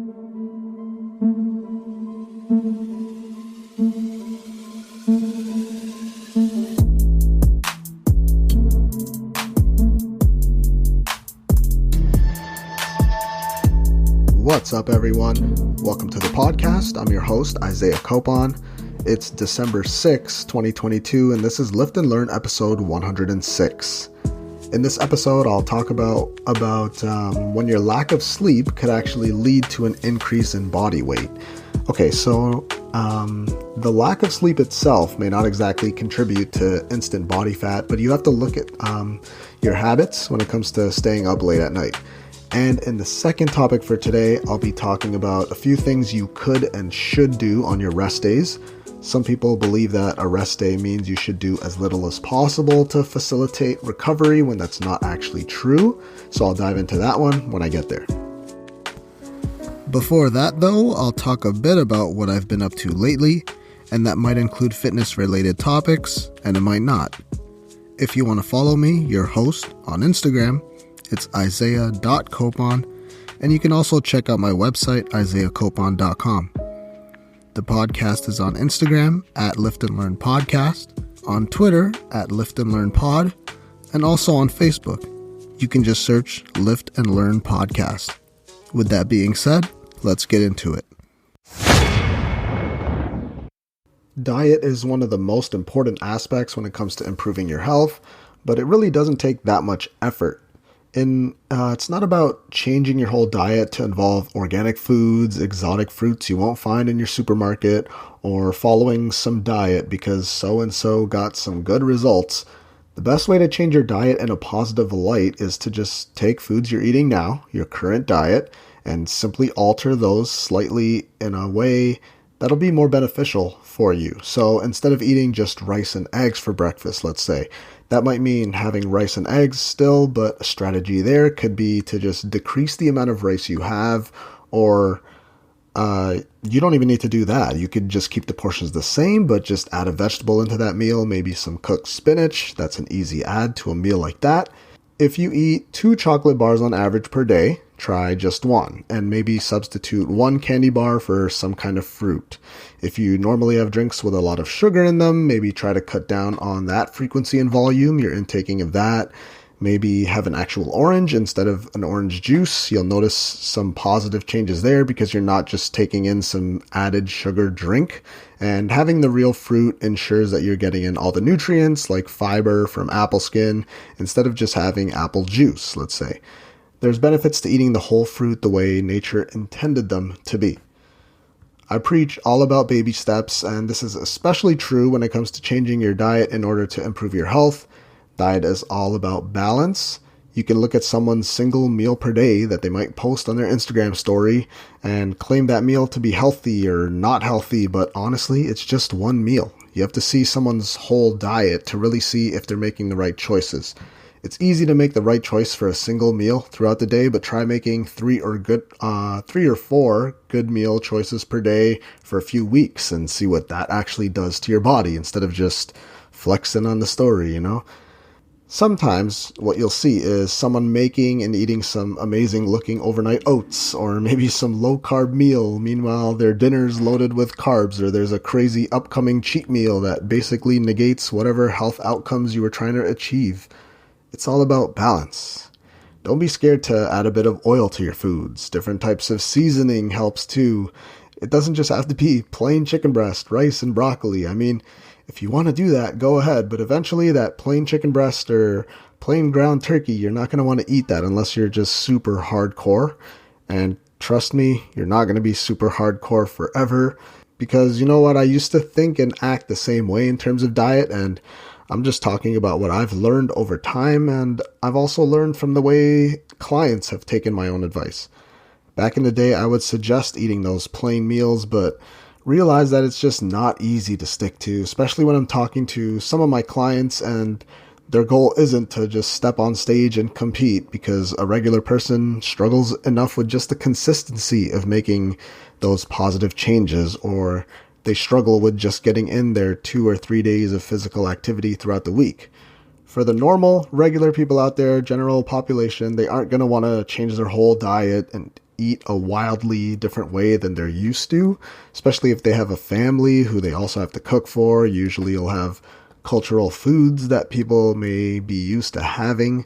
What's up, everyone? Welcome to the podcast. I'm your host, Isaiah Copon. It's December 6, 2022, and this is Lift and Learn episode 106. In this episode, I'll talk about when your lack of sleep could actually lead to an increase in body weight. Okay, so the lack of sleep itself may not exactly contribute to instant body fat, but you have to look at your habits when it comes to staying up late at night. And in the second topic for today, I'll be talking about a few things you could and should do on your rest days. Some people believe that a rest day means you should do as little as possible to facilitate recovery when that's not actually true. So I'll dive into that one when I get there. Before that though, I'll talk a bit about what I've been up to lately, and that might include fitness related topics, and it might not. If you want to follow me, your host, on Instagram, it's isaiah.copon, and you can also check out my website, isaiahcopon.com. The podcast is on Instagram at Lift and Learn Podcast, on Twitter at Lift and Learn Pod, and also on Facebook. You can just search Lift and Learn Podcast. With that being said, let's get into it. Diet is one of the most important aspects when it comes to improving your health, but it really doesn't take that much effort. It's not about changing your whole diet to involve organic foods, exotic fruits you won't find in your supermarket, or following some diet because so-and-so got some good results. The best way to change your diet in a positive light is to just take foods you're eating now, your current diet, and simply alter those slightly in a way that'll be more beneficial for you. So instead of eating just rice and eggs for breakfast, let's say, that might mean having rice and eggs still, but a strategy there could be to just decrease the amount of rice you have, or you don't even need to do that. You could just keep the portions the same, but just add a vegetable into that meal, maybe some cooked spinach. That's an easy add to a meal like that. If you eat 2 chocolate bars on average per day, try just 1, and maybe substitute 1 candy bar for some kind of fruit. If you normally have drinks with a lot of sugar in them, maybe try to cut down on that frequency and volume you're intaking of that. Maybe have an actual orange instead of an orange juice. You'll notice some positive changes there because you're not just taking in some added sugar drink. And having the real fruit ensures that you're getting in all the nutrients like fiber from apple skin instead of just having apple juice, let's say. There's benefits to eating the whole fruit the way nature intended them to be. I preach all about baby steps, and this is especially true when it comes to changing your diet in order to improve your health. Diet is all about balance. You can look at someone's single meal per day that they might post on their Instagram story and claim that meal to be healthy or not healthy, but honestly, it's just one meal. You have to see someone's whole diet to really see if they're making the right choices. It's easy to make the right choice for a single meal throughout the day, but try making 3 or 4 good meal choices per day for a few weeks and see what that actually does to your body instead of just flexing on the story, you know? Sometimes what you'll see is someone making and eating some amazing looking overnight oats or maybe some low carb meal. Meanwhile, their dinner's loaded with carbs, or there's a crazy upcoming cheat meal that basically negates whatever health outcomes you were trying to achieve. It's all about balance. Don't be scared to add a bit of oil to your foods. Different types of seasoning helps too. It doesn't just have to be plain chicken breast, rice, and broccoli. I mean, if you want to do that, go ahead. But eventually that plain chicken breast or plain ground turkey, you're not going to want to eat that unless you're just super hardcore. And trust me, you're not going to be super hardcore forever. Because you know what? I used to think and act the same way in terms of diet, and I'm just talking about what I've learned over time, and I've also learned from the way clients have taken my own advice. Back in the day, I would suggest eating those plain meals, but realize that it's just not easy to stick to, especially when I'm talking to some of my clients and their goal isn't to just step on stage and compete, because a regular person struggles enough with just the consistency of making those positive changes, or they struggle with just getting in their 2 or 3 days of physical activity throughout the week. For the normal, regular people out there, general population, they aren't going to want to change their whole diet and eat a wildly different way than they're used to, especially if they have a family who they also have to cook for. Usually you'll have cultural foods that people may be used to having,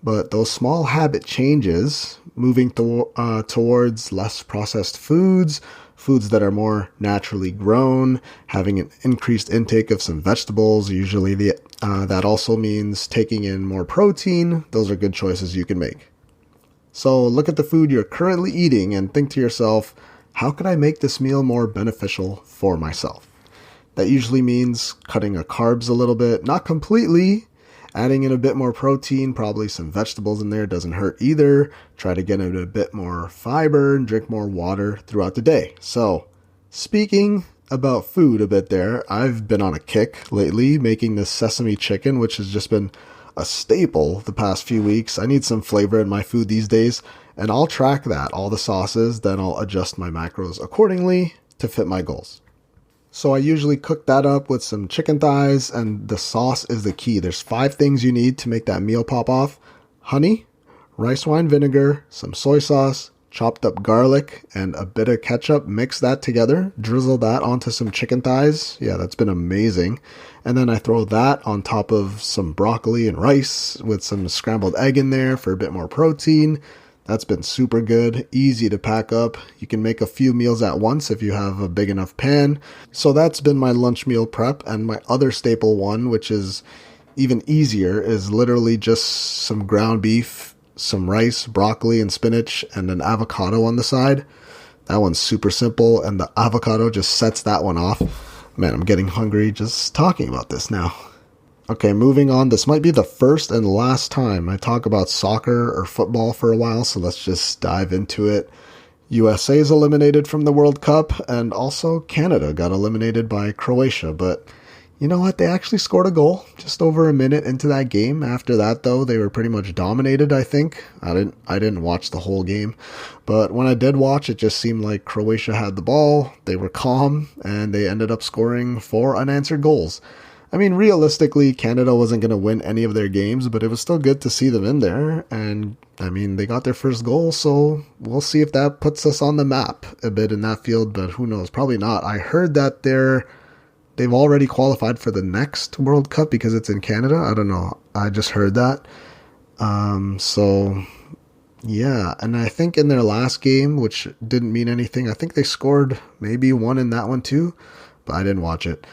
but those small habit changes, moving towards less processed foods, foods that are more naturally grown, having an increased intake of some vegetables, usually that also means taking in more protein. Those are good choices you can make. So look at the food you're currently eating and think to yourself, how could I make this meal more beneficial for myself? That usually means cutting the carbs a little bit, not completely, adding in a bit more protein, probably some vegetables in there doesn't hurt either. Try to get in a bit more fiber and drink more water throughout the day. So, speaking about food a bit there, I've been on a kick lately making this sesame chicken, which has just been a staple the past few weeks. I need some flavor in my food these days, and I'll track that, all the sauces, then I'll adjust my macros accordingly to fit my goals. So I usually cook that up with some chicken thighs, and the sauce is the key. There's 5 things you need to make that meal pop off: honey, rice wine vinegar, some soy sauce, chopped up garlic, and a bit of ketchup. Mix that together, drizzle that onto some chicken thighs. Yeah, that's been amazing. And then I throw that on top of some broccoli and rice with some scrambled egg in there for a bit more protein. That's been super good, easy to pack up. You can make a few meals at once if you have a big enough pan. So that's been my lunch meal prep. And my other staple one, which is even easier, is literally just some ground beef, some rice, broccoli, and spinach, and an avocado on the side. That one's super simple, and the avocado just sets that one off. Man, I'm getting hungry just talking about this now. Okay, moving on. This might be the first and last time I talk about soccer or football for a while, so let's just dive into it. USA's eliminated from the World Cup, and also Canada got eliminated by Croatia, but you know what? They actually scored a goal just over a minute into that game. After that, though, they were pretty much dominated, I think. I didn't watch the whole game, but when I did watch, it just seemed like Croatia had the ball, they were calm, and they ended up scoring 4 unanswered goals. I mean, realistically, Canada wasn't going to win any of their games, but it was still good to see them in there. And, I mean, they got their first goal, so we'll see if that puts us on the map a bit in that field, but who knows? Probably not. I heard that they've already qualified for the next World Cup because it's in Canada. I don't know. I just heard that. So, yeah. And I think in their last game, which didn't mean anything, I think they scored maybe 1 in that one too, but I didn't watch it.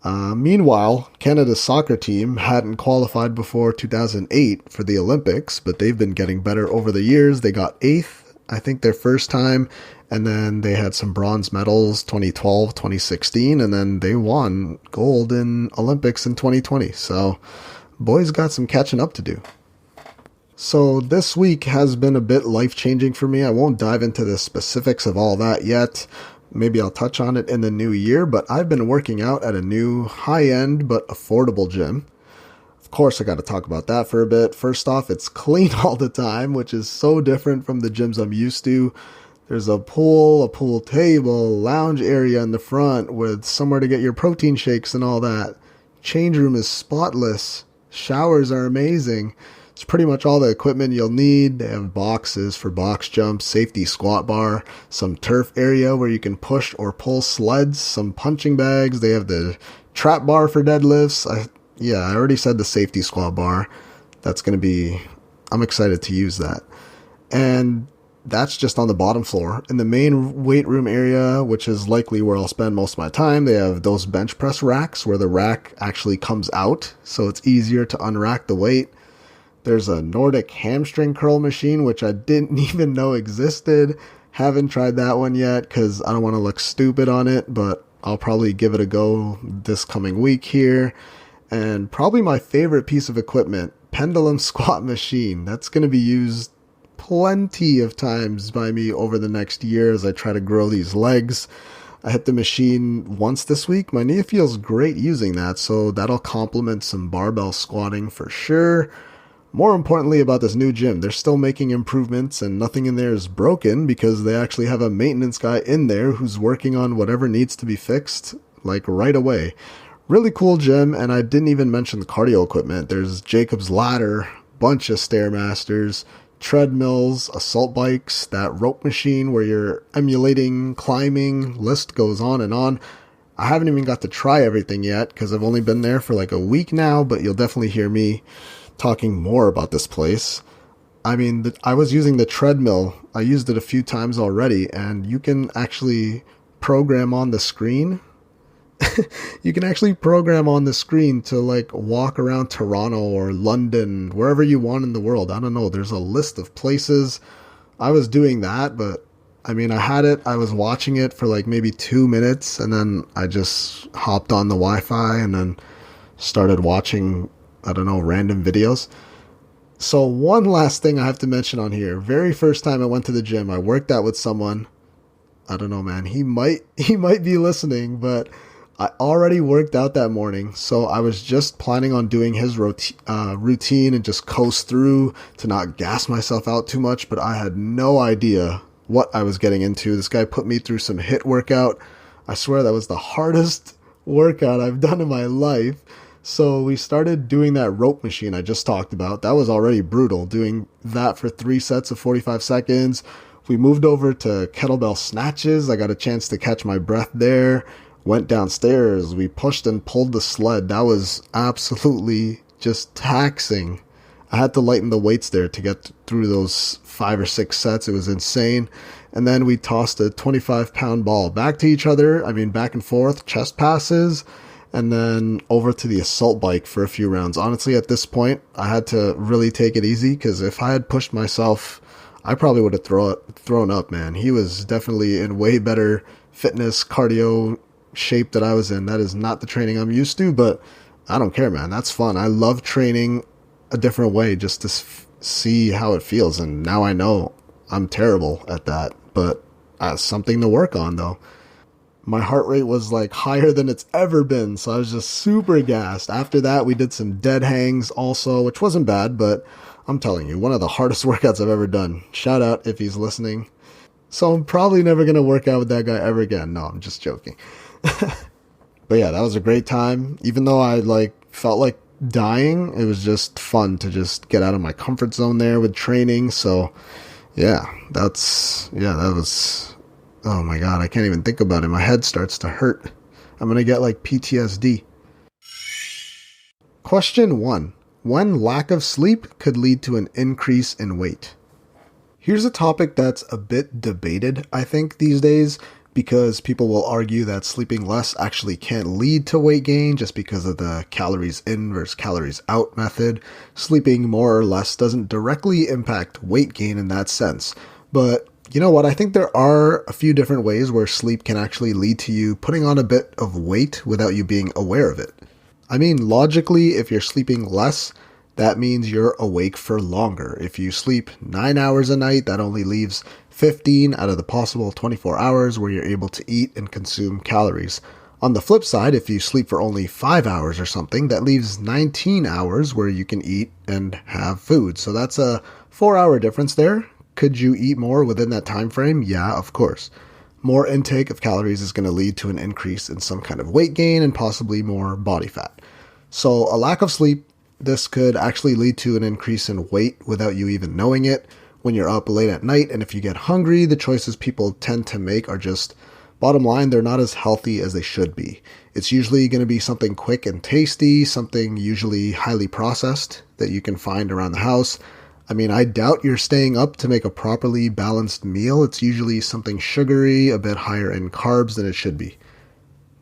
Meanwhile, Canada's soccer team hadn't qualified before 2008 for the Olympics, but they've been getting better over the years. They got 8th, I think, their first time, and then they had some bronze medals 2012, 2016, and then they won gold in Olympics in 2020. So, boys got some catching up to do. So this week has been a bit life-changing for me. I won't dive into the specifics of all that yet. Maybe I'll touch on it in the new year, but I've been working out at a new high-end but affordable gym. Of course, I got to talk about that for a bit. First off, it's clean all the time, which is so different from the gyms I'm used to. There's a pool table, lounge area in the front with somewhere to get your protein shakes and all that. Change room is spotless. Showers are amazing. It's pretty much all the equipment you'll need. They have boxes for box jumps, safety squat bar, some turf area where you can push or pull sleds, some punching bags. They have the trap bar for deadlifts. I already said the safety squat bar. I'm excited to use that. And that's just on the bottom floor. In the main weight room area, which is likely where I'll spend most of my time, they have those bench press racks where the rack actually comes out, so it's easier to unrack the weight. There's a Nordic hamstring curl machine, which I didn't even know existed. Haven't tried that one yet because I don't want to look stupid on it, but I'll probably give it a go this coming week here. And probably my favorite piece of equipment, pendulum squat machine. That's going to be used plenty of times by me over the next year as I try to grow these legs. I hit the machine once this week. My knee feels great using that, so that'll complement some barbell squatting for sure. More importantly about this new gym, they're still making improvements and nothing in there is broken because they actually have a maintenance guy in there who's working on whatever needs to be fixed, like right away. Really cool gym, and I didn't even mention the cardio equipment. There's Jacob's ladder, bunch of Stairmasters, treadmills, assault bikes, that rope machine where you're emulating climbing, list goes on and on. I haven't even got to try everything yet because I've only been there for like a week now, but you'll definitely hear me talking more about this place. I mean, I was using the treadmill. I used it a few times already, and you can actually program on the screen. You can actually program on the screen to like walk around Toronto or London, wherever you want in the world. I don't know. There's a list of places. I was doing that, but I mean, I had it. I was watching it for like maybe 2 minutes, and then I just hopped on the Wi-Fi and then started watching, I don't know, random videos. So one last thing I have to mention on here. Very first time I went to the gym, I worked out with someone. I don't know, man. He might be listening, but I already worked out that morning, so I was just planning on doing his routine and just coast through to not gas myself out too much, but I had no idea what I was getting into. This guy put me through some HIIT workout. I swear that was the hardest workout I've done in my life. So we started doing that rope machine I just talked about. That was already brutal, doing that for 3 sets of 45 seconds. We moved over to kettlebell snatches. I got a chance to catch my breath there. Went downstairs. We pushed and pulled the sled. That was absolutely just taxing. I had to lighten the weights there to get through those 5 or 6 sets. It was insane. And then we tossed a 25-pound ball back to each other. I mean, back and forth, chest passes, and then over to the assault bike for a few rounds. Honestly, at this point, I had to really take it easy because if I had pushed myself, I probably would have thrown up, man. He was definitely in way better fitness, cardio shape that I was in. That is not the training I'm used to, but I don't care, man. That's fun. I love training a different way just to see how it feels. And now I know I'm terrible at that, but something to work on though. My heart rate was like higher than it's ever been, so I was just super gassed. After that, we did some dead hangs also, which wasn't bad, but I'm telling you, one of the hardest workouts I've ever done. Shout out if he's listening. So I'm probably never going to work out with that guy ever again. No, I'm just joking. But yeah, that was a great time. Even though I felt like dying, it was just fun to just get out of my comfort zone there with training. So yeah, that was, oh my God, I can't even think about it. My head starts to hurt. I'm going to get like PTSD. Question 1. When lack of sleep could lead to an increase in weight. Here's a topic that's a bit debated, I think, these days, because people will argue that sleeping less actually can't lead to weight gain just because of the calories in versus calories out method. Sleeping more or less doesn't directly impact weight gain in that sense. But you know what? I think there are a few different ways where sleep can actually lead to you putting on a bit of weight without you being aware of it. I mean, logically, if you're sleeping less, that means you're awake for longer. If you sleep 9 hours a night, that only leaves 15 out of the possible 24 hours where you're able to eat and consume calories. On the flip side, if you sleep for only 5 hours or something, that leaves 19 hours where you can eat and have food. So that's a 4-hour difference there. Could you eat more within that time frame? Yeah, of course. More intake of calories is going to lead to an increase in some kind of weight gain and possibly more body fat. So a lack of sleep, this could actually lead to an increase in weight without you even knowing it. When you're up late at night and if you get hungry, the choices people tend to make are just, bottom line, they're not as healthy as they should be. It's usually going to be something quick and tasty, something usually highly processed that you can find around the house. I mean, I doubt you're staying up to make a properly balanced meal. It's usually something sugary, a bit higher in carbs than it should be.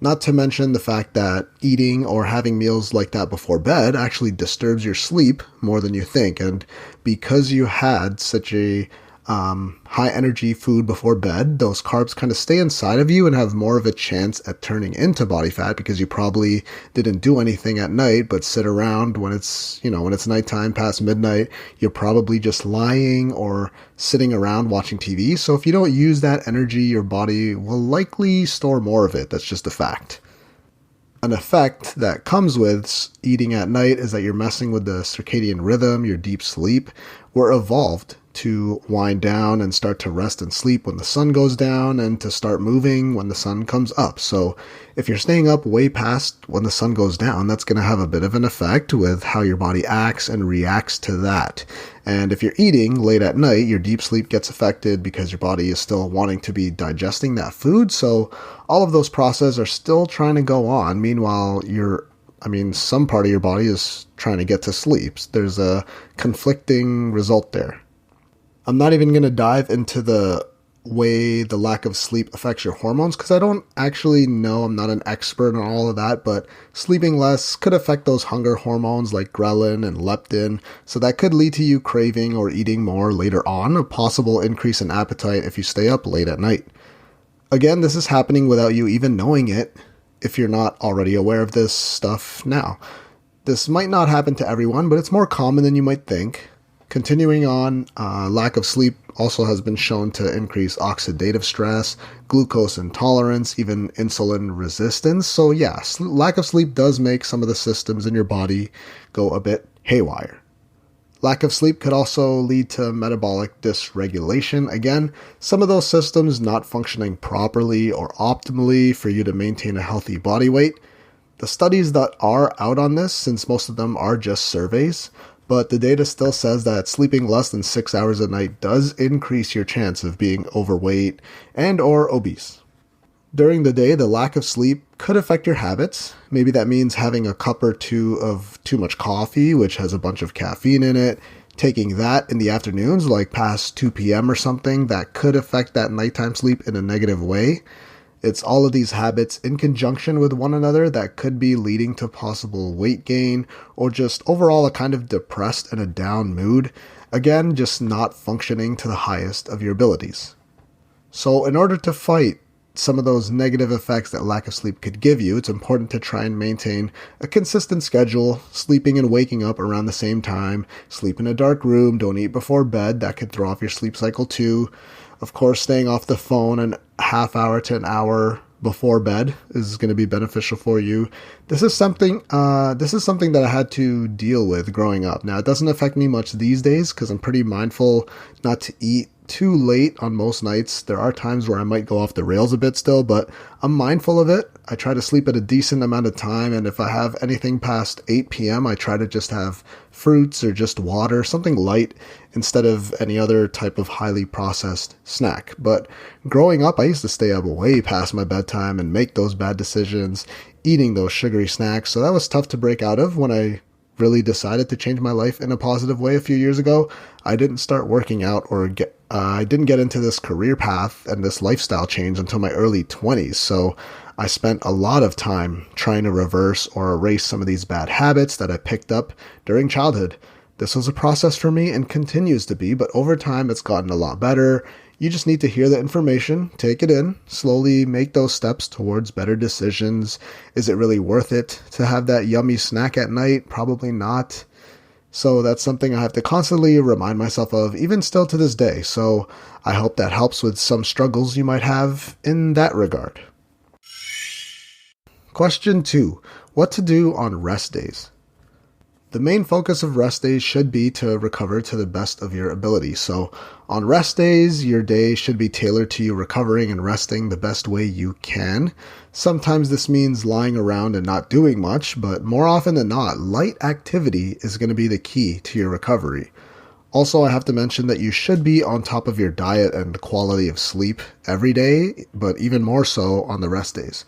Not to mention the fact that eating or having meals like that before bed actually disturbs your sleep more than you think. And because you had such a high energy food before bed, those carbs kind of stay inside of you and have more of a chance at turning into body fat because you probably didn't do anything at night but sit around when it's nighttime past midnight. You're probably just lying or sitting around watching TV. So if you don't use that energy, your body will likely store more of it. That's just a fact. An effect that comes with eating at night is that you're messing with the circadian rhythm, your deep sleep. We're evolved to wind down and start to rest and sleep when the sun goes down and to start moving when the sun comes up. So if you're staying up way past when the sun goes down, that's going to have a bit of an effect with how your body acts and reacts to that. And if you're eating late at night, your deep sleep gets affected because your body is still wanting to be digesting that food. So all of those processes are still trying to go on. Meanwhile, some part of your body is trying to get to sleep. There's a conflicting result there. I'm not even going to dive into the way the lack of sleep affects your hormones because I don't actually know. I'm not an expert on all of that, but sleeping less could affect those hunger hormones like ghrelin and leptin. So that could lead to you craving or eating more later on, a possible increase in appetite if you stay up late at night. Again, this is happening without you even knowing it if you're not already aware of this stuff now. This might not happen to everyone, but it's more common than you might think. Continuing on, lack of sleep also has been shown to increase oxidative stress, glucose intolerance, even insulin resistance. So yeah, lack of sleep does make some of the systems in your body go a bit haywire. Lack of sleep could also lead to metabolic dysregulation. Again, some of those systems not functioning properly or optimally for you to maintain a healthy body weight. The studies that are out on this, since most of them are just surveys, but the data still says that sleeping less than 6 hours a night does increase your chance of being overweight and or obese. During the day, the lack of sleep could affect your habits. Maybe that means having a cup or two of too much coffee, which has a bunch of caffeine in it, taking that in the afternoons, like past 2 p.m. or something, that could affect that nighttime sleep in a negative way. It's all of these habits in conjunction with one another that could be leading to possible weight gain or just overall a kind of depressed and a down mood. Again, just not functioning to the highest of your abilities. So in order to fight some of those negative effects that lack of sleep could give you, it's important to try and maintain a consistent schedule, sleeping and waking up around the same time, sleep in a dark room, don't eat before bed, that could throw off your sleep cycle too. Of course, staying off the phone a half hour to an hour before bed is going to be beneficial for you. This is something that I had to deal with growing up. Now, it doesn't affect me much these days because I'm pretty mindful not to eat too late on most nights. There are times where I might go off the rails a bit still, but I'm mindful of it. I try to sleep at a decent amount of time, and if I have anything past 8 p.m., I try to just have fruits or just water, something light, instead of any other type of highly processed snack. But growing up, I used to stay up way past my bedtime and make those bad decisions, eating those sugary snacks, so that was tough to break out of. When I really decided to change my life in a positive way a few years ago, I didn't start working out I didn't get into this career path and this lifestyle change until my early 20s. So I spent a lot of time trying to reverse or erase some of these bad habits that I picked up during childhood. This was a process for me and continues to be, but over time it's gotten a lot better. You just need to hear the information, take it in, slowly make those steps towards better decisions. Is it really worth it to have that yummy snack at night? Probably not. So that's something I have to constantly remind myself of, even still to this day. So I hope that helps with some struggles you might have in that regard. Question 2. What to do on rest days? The main focus of rest days should be to recover to the best of your ability. So on rest days, your day should be tailored to you recovering and resting the best way you can. Sometimes this means lying around and not doing much, but more often than not, light activity is going to be the key to your recovery. Also, I have to mention that you should be on top of your diet and quality of sleep every day, but even more so on the rest days.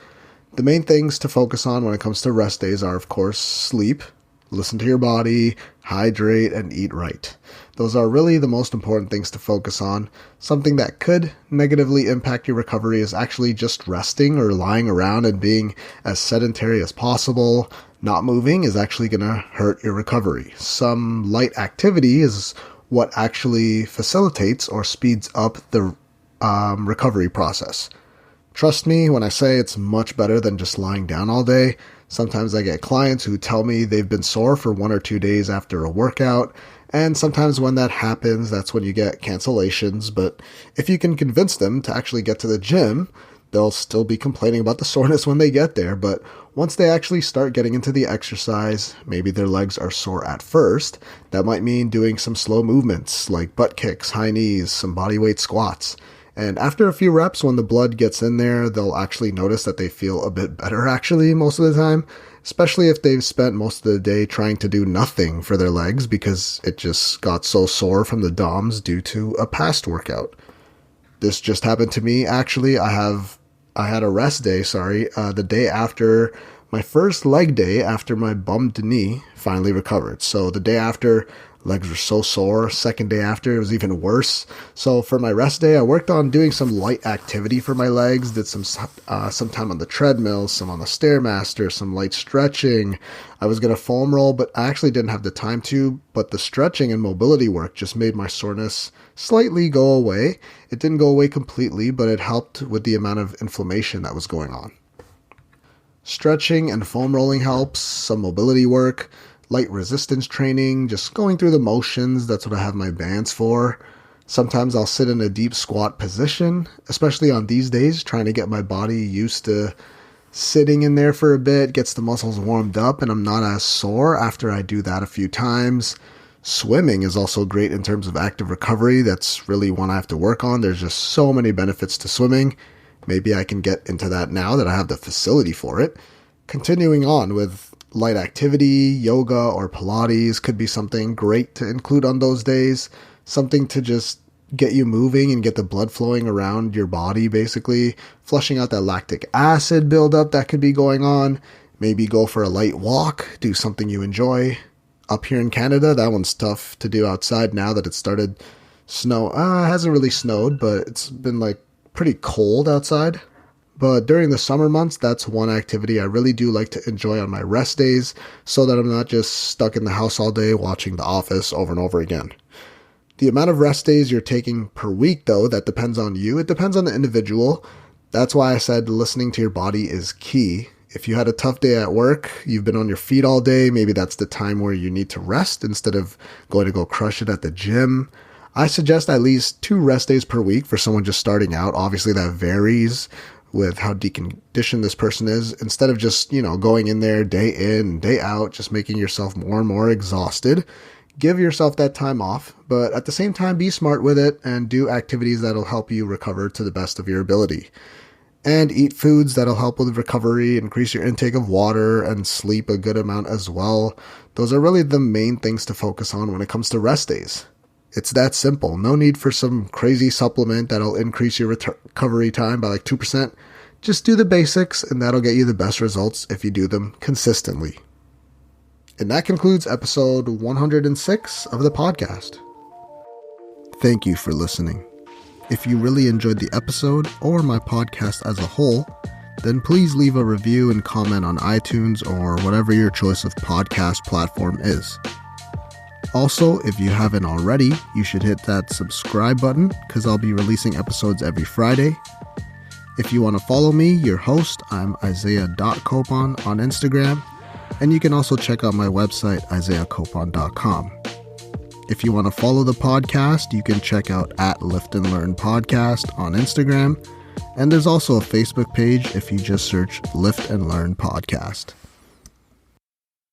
The main things to focus on when it comes to rest days are, of course, sleep. Listen to your body, hydrate, and eat right. Those are really the most important things to focus on. Something that could negatively impact your recovery is actually just resting or lying around and being as sedentary as possible. Not moving is actually going to hurt your recovery. Some light activity is what actually facilitates or speeds up the recovery process. Trust me when I say it's much better than just lying down all day. Sometimes I get clients who tell me they've been sore for 1 or 2 days after a workout, and sometimes when that happens, that's when you get cancellations. But if you can convince them to actually get to the gym, They'll still be complaining about the soreness when they get there, but once they actually start getting into the exercise, maybe their legs are sore at first. That might mean doing some slow movements like butt kicks, high knees, some bodyweight squats. And after a few reps, when the blood gets in there, they'll actually notice that they feel a bit better actually most of the time, especially if they've spent most of the day trying to do nothing for their legs because it just got so sore from the DOMs due to a past workout. This just happened to me actually. I had a rest day, the day after my first leg day after my bummed knee finally recovered. So the day after, legs were so sore. Second day after, it was even worse. So for my rest day, I worked on doing some light activity for my legs, did some time on the treadmill, some on the Stairmaster, some light stretching. I was going to foam roll, but I actually didn't have the time to, but the stretching and mobility work just made my soreness slightly go away. It didn't go away completely, but it helped with the amount of inflammation that was going on. Stretching and foam rolling helps, some mobility work, light resistance training, just going through the motions. That's what I have my bands for. Sometimes I'll sit in a deep squat position, especially on these days, trying to get my body used to sitting in there for a bit, gets the muscles warmed up, and I'm not as sore after I do that a few times. Swimming is also great in terms of active recovery. That's really one I have to work on. There's just so many benefits to swimming. Maybe I can get into that now that I have the facility for it. Continuing on with light activity, yoga or Pilates could be something great to include on those days. Something to just get you moving and get the blood flowing around your body, basically. Flushing out that lactic acid buildup that could be going on. Maybe go for a light walk, do something you enjoy. Up here in Canada, that one's tough to do outside now that it started snow. It hasn't really snowed, but it's been pretty cold outside. But during the summer months, that's one activity I really do like to enjoy on my rest days so that I'm not just stuck in the house all day watching The Office over and over again. The amount of rest days you're taking per week, though, that depends on you. It depends on the individual. That's why I said listening to your body is key. If you had a tough day at work, you've been on your feet all day, maybe that's the time where you need to rest instead of going to go crush it at the gym. I suggest at least 2 rest days per week for someone just starting out. Obviously, that varies with how deconditioned this person is. Instead of just, going in there day in, day out, just making yourself more and more exhausted, give yourself that time off. But at the same time, be smart with it and do activities that'll help you recover to the best of your ability. And eat foods that'll help with recovery, increase your intake of water, and sleep a good amount as well. Those are really the main things to focus on when it comes to rest days. It's that simple. No need for some crazy supplement that'll increase your recovery time by 2%. Just do the basics, and that'll get you the best results if you do them consistently. And that concludes episode 106 of the podcast. Thank you for listening. If you really enjoyed the episode or my podcast as a whole, then please leave a review and comment on iTunes or whatever your choice of podcast platform is. Also, if you haven't already, you should hit that subscribe button because I'll be releasing episodes every Friday. If you want to follow me, your host, I'm Isaiah.Copon on Instagram, and you can also check out my website, isaiahcopon.com. If you want to follow the podcast, you can check out @Lift and Learn Podcast on Instagram, and there's also a Facebook page if you just search Lift and Learn Podcast.